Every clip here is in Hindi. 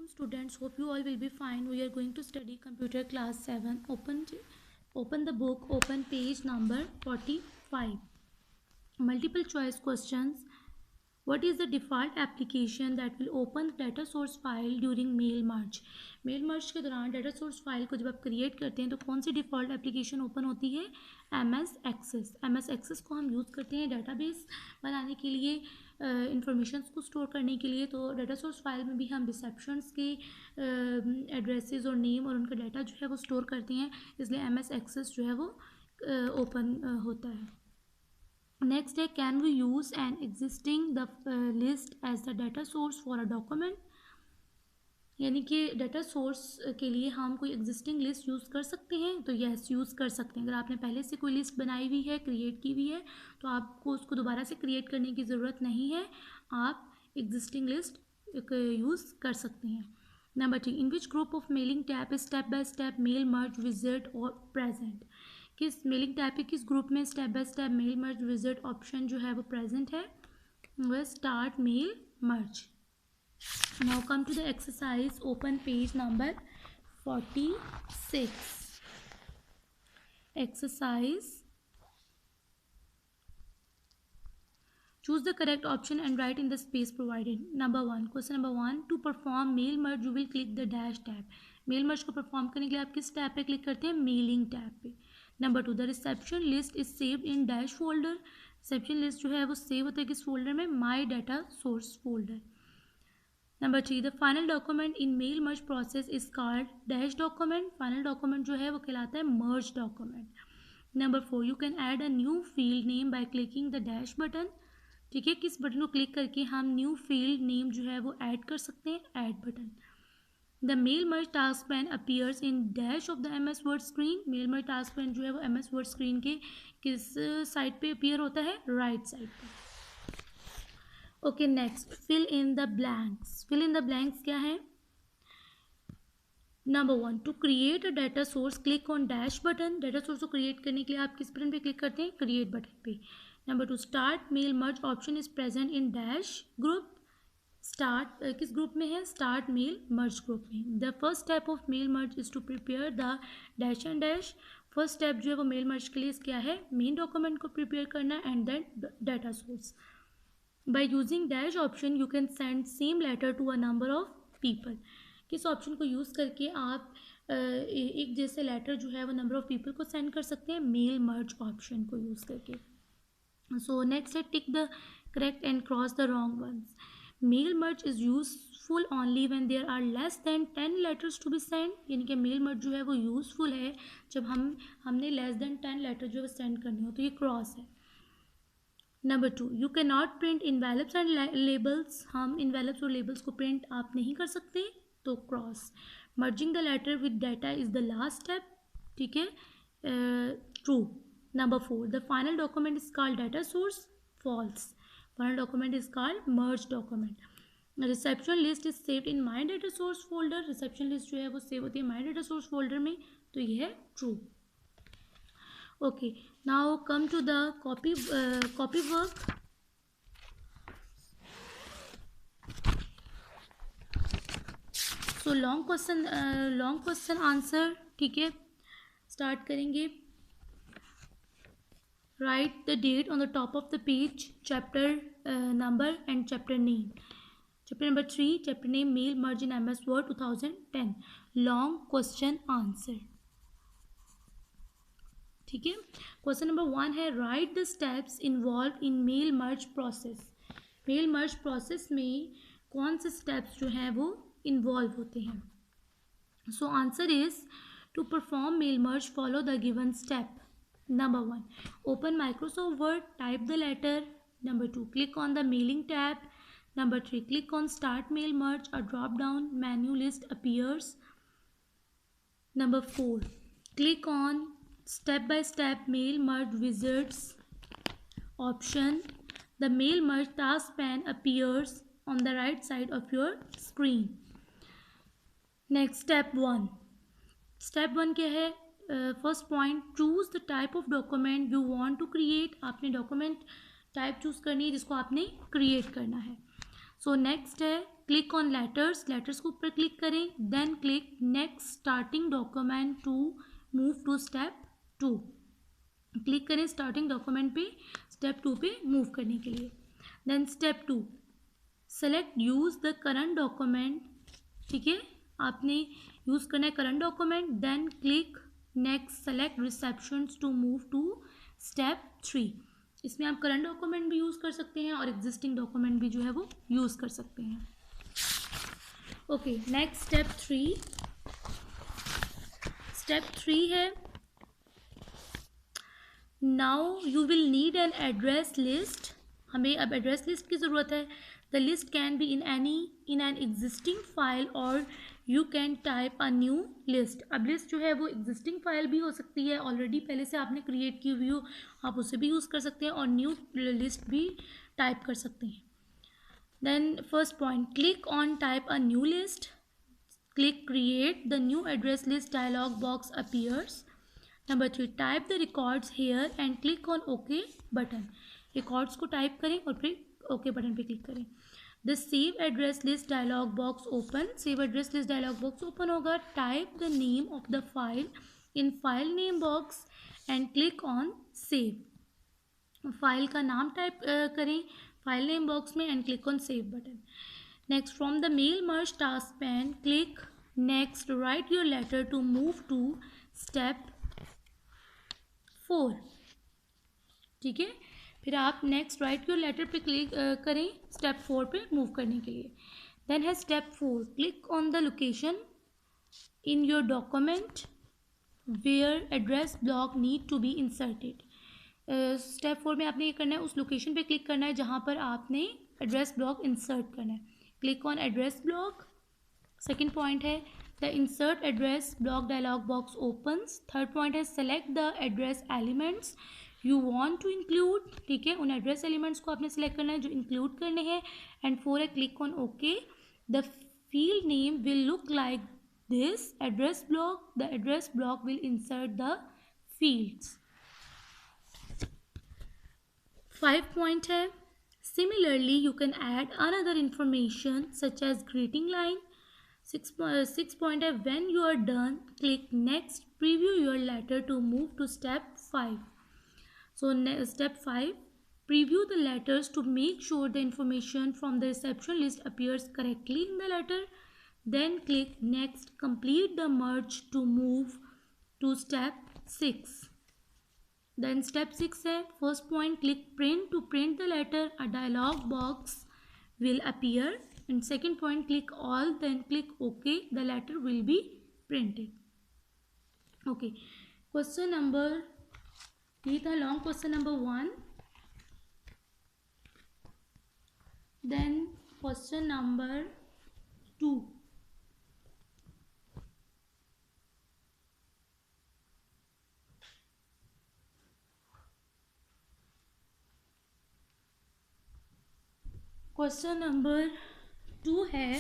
Students, hope you all will be fine. We are going to study computer class 7. Open the book, open page number 45. Multiple choice questions. What is the default application that will open the data source file during mail merge? Mail merge के दौरान डाटा सोर्स फाइल को जब आप क्रिएट करते हैं तो कौन सी डिफ़ॉल्ट एप्लीकेशन ओपन होती है? MS access. MS एक्सेस को हम यूज़ करते हैं डाटाबेस बनाने के लिए, इंफॉर्मेशंस को स्टोर करने के लिए। तो डाटा सोर्स फाइल में भी हम रिसेप्शंस के एड्रेसेस और नेम और उनका डाटा जो है वो स्टोर करते हैं, इसलिए MS एक्सेस जो है वो ओपन होता है। नेक्स्ट है, can we use an existing the list as the data source for a document? यानी कि डाटा सोर्स के लिए हम कोई एग्जिस्टिंग लिस्ट यूज़ कर सकते हैं। तो यस, यूज़ कर सकते हैं। अगर आपने पहले से कोई लिस्ट बनाई हुई है, क्रिएट की हुई है, तो आपको उसको दोबारा से क्रिएट करने की ज़रूरत नहीं है, आप एग्जिस्टिंग लिस्ट यूज़ कर सकते हैं। Number 3, in which group of mailing tab step by step mail merge visit और प्रेजेंट? किस मेलिंग टैब के किस ग्रुप में step by step mail merge visit option जो है वो प्रेजेंट है? वह start mail merge. Now come to the exercise. Open page number 46. Exercise. Choose the correct option and write in the space provided. Number 1. Question number 1. To perform mail merge, you will click the dash tab. Mail merge को परफॉर्म करने के लिए आप किस टैब पे क्लिक करते हैं? मेलिंग टैब पे। Number 2. The reception list is saved in dash folder. Reception list जो है वो सेव होता है किस फोल्डर में? My data source folder. Number 3, the final document in mail merge process is called dash document. Final document जो है वो कहलाता है merge document. Number 4, you can add a new field name by clicking the dash button. ठीक है, किस बटन को क्लिक करके हम न्यू फील्ड नेम जो है वो ऐड कर सकते हैं? Add button. The mail merge task pane appears in dash of the MS Word screen. Mail merge task pane जो है वो MS वर्ड स्क्रीन के किस साइड पे अपीयर होता है? राइट साइड पे। Okay, next, fill in the blanks. Fill in the blanks क्या है? Number 1, to create a data source click on dash button. Data source को क्रिएट करने के लिए आप किस बटन पे क्लिक करते हैं? क्रिएट बटन पे। Number 2, start mail merge option is present in dash group. Start किस ग्रुप में है? स्टार्ट मेल मर्ज ग्रुप में। The first step of mail merge is to prepare the dash and dash. First step जो है वो मेल मर्ज के लिए क्या है? मेन डॉक्यूमेंट को प्रिपेयर करना and then data source. By using dash option you can send same letter to a number of people. किस ऑप्शन को यूज़ करके आप एक जैसे लेटर जो है वो नंबर ऑफ पीपल को सेंड कर सकते हैं? मेल मर्ज ऑप्शन को यूज़ करके। सो नेक्स्ट है, tick the correct and cross the wrong ones. Mail merge is useful only when there are less than 10 letters to be send. यानी कि मेल मर्ज जो है वो यूज़फुल है जब हमने लेस देन 10 लेटर जो है सेंड करने हो, तो ये क्रॉस है। Number 2, you can not print envelopes and labels. हम इन्वेलप्स और लेबल्स को प्रिंट आप नहीं कर सकते, तो cross. Merging the letter with data is the last step. ठीक है, true. Number 4, the final document is called data source. False. Final document is called merge document. Reception list is saved in my data source folder. Reception list जो है वो सेव होती है माई डाटा सोर्स फोल्डर में, तो ये है true. Okay, now come to the copy work. So long question answer. ठीक है, start करेंगे। Write the date on the top of the page, chapter number and chapter name. Chapter number 3, chapter name mail merge in MS Word 2010. Long question answer. ठीक है, क्वेश्चन नंबर 1 है, write the steps involve in mail merge process. Mail merge process में कौन से स्टेप्स जो हैं वो इन्वॉल्व होते हैं? So answer is, to perform mail merge follow the given step. Number 1, open Microsoft Word, type the letter. Number 2, click on the mailing tab. Number 3, click on start mail merge, a drop down menu list appears. Number 4, click on step by step mail merge wizards option. The mail merge task pane appears on the right side of your screen. Next, step 1 क्या है? First point, choose the type of document you want to create. आपने डॉक्यूमेंट टाइप चूज करनी है जिसको आपने क्रिएट करना है। सो नेक्स्ट है, क्लिक ऑन लेटर्स, लेटर्स के ऊपर क्लिक करें. Then click next starting document to move to step 2. Click करें स्टार्टिंग डॉक्यूमेंट पे स्टेप 2 पे मूव करने के लिए. Then step 2 select use the current document. ठीक है, आपने यूज़ करना है current document. Then click next select receptions to move to step 3. इसमें आप करंट डॉक्यूमेंट भी यूज़ कर सकते हैं और एग्जिस्टिंग डॉक्यूमेंट भी जो है वो यूज़ कर सकते हैं. Okay, next step 3. स्टेप 3 है now you will need an address list. हमें अब एड्रेस लिस्ट की ज़रूरत है. The list can be in an existing file और you can type a new list. अब लिस्ट जो है वो एग्जिस्टिंग फाइल भी हो सकती है, ऑलरेडी पहले से आपने क्रिएट की हुई हो, आप उसे भी यूज़ कर सकते हैं और न्यू लिस्ट भी टाइप कर सकते हैं. Then first point, click on type a new list. Click create the new address list dialog box appears. Number 3, type the records here and click on okay button. Records को टाइप करें और फिर ओके बटन पे क्लिक करें. The save address list dialog box open. Save address list dialog box open होगा. Type the name of the file in file name box and click on save. File का नाम टाइप करें फाइल नेम बॉक्स में and click on save button. Next, from the mail merge task pane click next write your letter to move to step 4. ठीक है, फिर आप नेक्स्ट राइट योर लेटर पे क्लिक करें स्टेप 4 पे मूव करने के लिए. देन है step 4, click on the location in your document where address block need to be inserted. Step 4 में आपने ये करना है, उस लोकेशन पे क्लिक करना है जहाँ पर आपने एड्रेस ब्लॉक इंसर्ट करना है. Click on address block. Second point है the insert address block dialog box opens. Third point है select the address elements you want to include. ठीक है, उन एड्रेस एलिमेंट्स को आपने सेलेक्ट करना है जो इंक्लूड करने हैं. एंड 4 है click on okay. The field name will look like this address block. The address block will insert the fields. 5 point है similarly you can add another information such as greeting line. 6 point है when you are done click next preview your letter to move to step 5. So step 5, preview the letters to make sure the information from the reception list appears correctly in the letter. Then click next, complete the merge to move to step 6. Then step 6 है first point, click print to print the letter. A dialog box will appear. And second point, click all, then click OK. The letter will be printed. Okay. Question number, ये था long question number 1. Then question number 2. Question number 2 है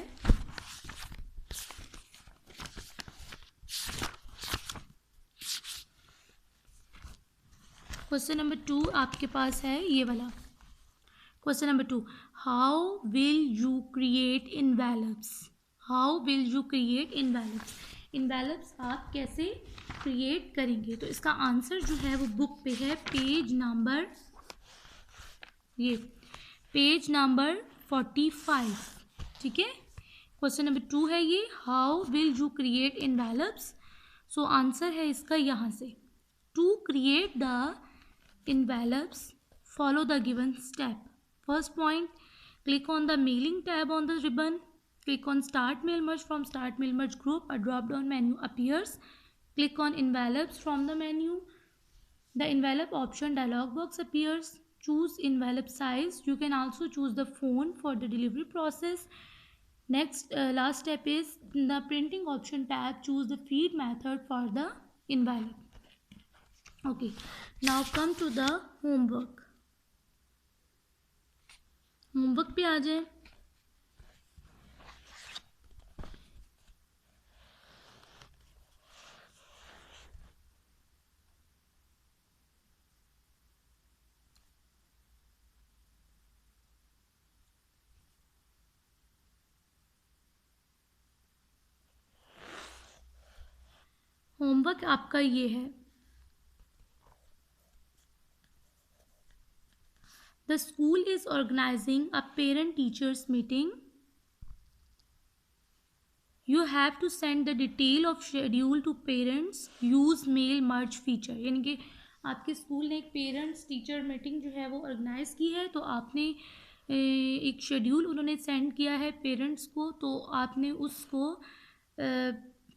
क्वेश्चन नंबर 2 आपके पास है ये वाला. Question number 2, how will you create envelopes. How will you create envelopes. Envelopes आप कैसे क्रिएट करेंगे. तो इसका आंसर जो है वो बुक पे है, पेज नंबर, ये पेज नंबर 45. ठीक है, क्वेश्चन नंबर 2 है ये, how will you create envelopes. So answer है इसका यहाँ से. To create the envelopes follow the given step. First point, click on the mailing tab on the ribbon. Click on start mail merge. From start mail merge group a drop down menu appears. Click on envelopes from the menu. The envelope option dialog box appears. Choose envelope size. You can also choose the font for the delivery process. Next last step is the printing option tab. Choose the feed method for the envelope. Okay, now come to the homework. Homework पे आ जाए. होमवर्क आपका ये है, the school is organising a parent teachers meeting, you have to send the detail of schedule to parents, use mail merge feature. यानी कि आपके स्कूल ने एक पेरेंट्स टीचर मीटिंग जो है वो ऑर्गेनाइज की है, तो आपने एक शेड्यूल उन्होंने सेंड किया है पेरेंट्स को, तो आपने उसको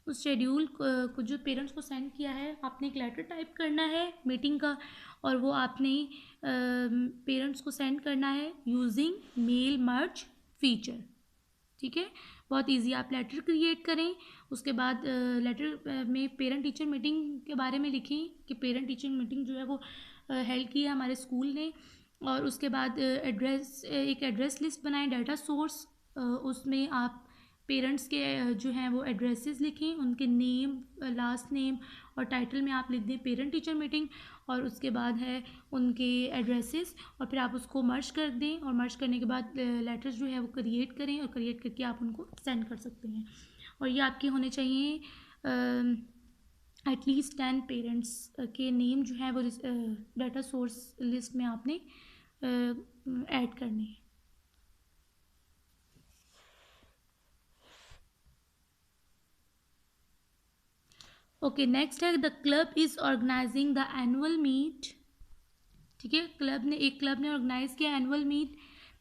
उस शेड्यूल को जो पेरेंट्स को सेंड किया है, आपने एक लेटर टाइप करना है मीटिंग का, और वो आपने पेरेंट्स को सेंड करना है यूजिंग मेल मर्ज फीचर। ठीक है, बहुत इजी। आप लेटर क्रिएट करें, उसके बाद लेटर में पेरेंट टीचर मीटिंग के बारे में लिखें कि पेरेंट टीचर मीटिंग जो है वो हेल्ड की है हमारे स्कूल ने, और उसके बाद एक एड्रेस लिस्ट बनाएं, डाटा सोर्स, उसमें आप पेरेंट्स के जो हैं वो एड्रेसेस लिखें, उनके नेम, लास्ट नेम, और टाइटल में आप लिख दें पेरेंट टीचर मीटिंग, और उसके बाद है उनके एड्रेसेस, और फिर आप उसको मर्ज कर दें, और मर्ज करने के बाद लेटर्स जो है वो क्रिएट करें, और क्रिएट करके आप उनको सेंड कर सकते हैं। और ये आपके होने चाहिए एटलीस्ट 10 पेरेंट्स के नेम जो है वो डाटा सोर्स लिस्ट में आपने ऐड करने हैं। ओके, नेक्स्ट है the club is organising the annual meet. ठीक है, क्लब ने ऑर्गेनाइज किया annual meet,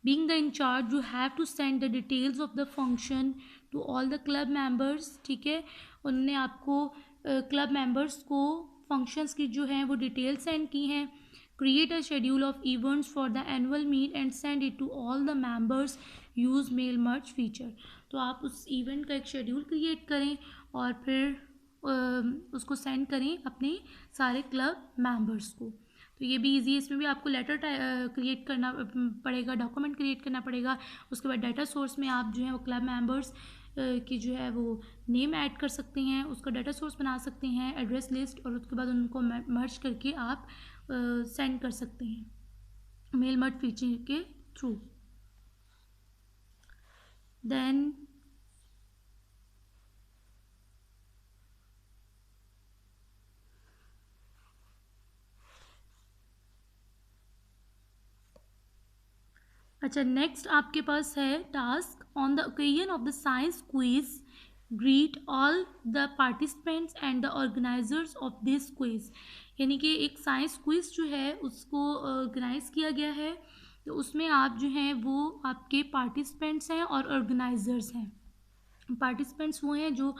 being the in charge you have to send the details of the function to all the club members. ठीक है, उन्होंने आपको क्लब मेंबर्स को फंक्शंस की जो हैं वो डिटेल सेंड की हैं। Create a schedule of events for the annual meet and send it to all the members, use mail merge feature. तो आप उस इवेंट का एक शेड्यूल क्रिएट करें और फिर उसको सेंड करें अपने सारे क्लब मेंबर्स को। तो ये भी इजी है, इसमें भी आपको लेटर क्रिएट करना पड़ेगा, डॉक्यूमेंट क्रिएट करना पड़ेगा। उसके बाद डाटा सोर्स में आप जो है वो क्लब मेंबर्स की जो है वो नेम ऐड कर सकते हैं, उसका डाटा सोर्स बना सकते हैं, एड्रेस लिस्ट, और उसके बाद उनको मर्ज करके आप सेंड कर सकते हैं मेल मर्ज फीचर के थ्रू। देन अच्छा, नेक्स्ट आपके पास है task on the occasion of the science quiz, greet all the participants and the organisers of this quiz. यानी कि एक साइंस क्विज जो है उसको ऑर्गेनाइज किया गया है, तो उसमें आप जो हैं वो आपके पार्टिसिपेंट्स हैं और ऑर्गेनाइजर्स हैं। पार्टिसिपेंट्स वो हैं जो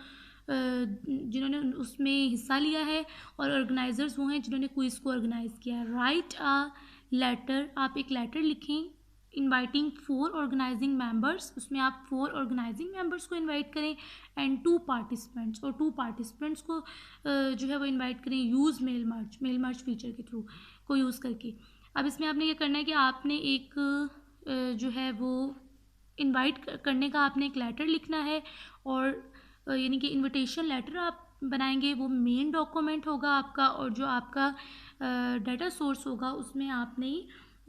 जिन्होंने उसमें हिस्सा लिया है, और ऑर्गेनाइजर्स वो हैं जिन्होंने क्विज को ऑर्गेनाइज किया है। राइट अ लेटर, आप एक लेटर लिखें इनवाइटिंग 4 ऑर्गेनाइजिंग मेंबर्स, उसमें आप 4 ऑर्गेनाइजिंग मेंबर्स को इनवाइट करें एंड 2 पार्टिसिपेंट्स, और 2 पार्टिसिपेंट्स को जो है वो इनवाइट करें यूज़ मेल मर्ज फीचर के थ्रू को यूज़ करके। अब इसमें आपने ये करना है कि आपने एक जो है वो इनवाइट करने का आपने एक लेटर लिखना है, और यानी कि इनविटेशन लेटर आप बनाएंगे, वो मेन डॉक्यूमेंट होगा आपका, और जो आपका डाटा सोर्स होगा उसमें आपने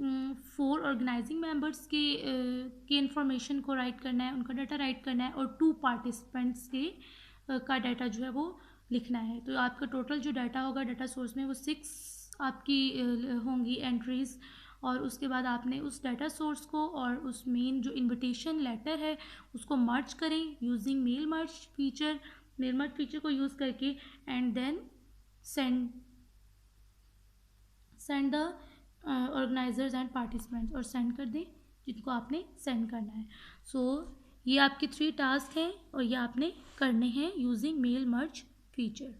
4 ऑर्गेनाइजिंग मेंबर्स की इंफॉर्मेशन को राइट करना है, उनका डाटा राइट करना है, और 2 पार्टिसिपेंट्स के का डाटा जो है वो लिखना है। तो आपका टोटल जो डाटा होगा डाटा सोर्स में वो 6 आपकी होंगी एंट्रीज़, और उसके बाद आपने उस डाटा सोर्स को और उस मेन जो इनविटेशन लेटर है उसको मर्ज करें यूजिंग मेल मर्ज फीचर को यूज़ करके, and then send the organisers and participants, और सेंड कर दें जिनको आपने सेंड करना है। सो ये आपके 3 टास्क हैं और ये आपने करने हैं यूजिंग मेल मर्ज फीचर।